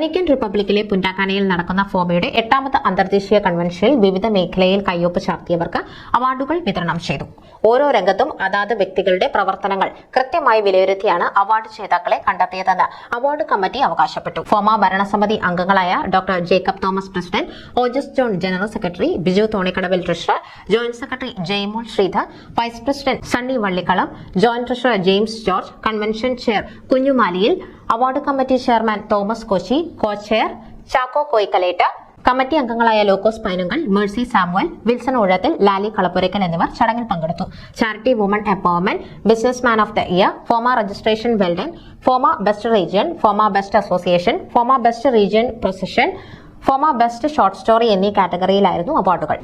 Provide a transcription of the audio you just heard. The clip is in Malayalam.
ഡൊമിനിക്കൻ റിപ്പബ്ലിക്കിലെ പുൻറ്റാക്കാനയിൽ നടക്കുന്ന ഫോമയുടെ 8ാമത് അന്തർദേശീയ കൺവെൻഷനിൽ വിവിധ മേഖലയിൽ കയ്യൊപ്പ് ചാർത്തിയവർക്ക് അവാർഡുകൾ വിതരണം ചെയ്തു. ഓരോ രംഗത്തും അതാത് വ്യക്തികളുടെ പ്രവർത്തനങ്ങൾ കൃത്യമായി വിലയിരുത്തിയാണ് അവാർഡ് ജേതാക്കളെ കണ്ടെത്തിയതെന്ന് അവാർഡ് കമ്മിറ്റി അവകാശപ്പെട്ടു. ഫോമ ഭരണസമിതി അംഗങ്ങളായ doctor Jacob Thomas president, Ojas John general secretary, Biju Thonikkadavil treasurer, joint secretary Jaimol Sreedhar, vice president Sunny Vallikkalam, joint treasurer James George, convention chair Kunjumaliyil, award committee chairman Thomas Koshy, co chair Chacko Koyikkalet, committee അംഗങ്ങളായ Lukose Painunkal, Mercy Samuel, Wilson Uzhathil, Lali Kalappurakkal എന്നിവർ ചടങ്ങിൽ പങ്കെടുത്തു. Charity woman empowerment, business man of the year, FOMAA registration well done, FOMAA best region, FOMAA best association, FOMAA best region procession, FOMAA best short story എന്നീ കാറ്റഗറിയിലായിരുന്നു അവാർഡുകൾ.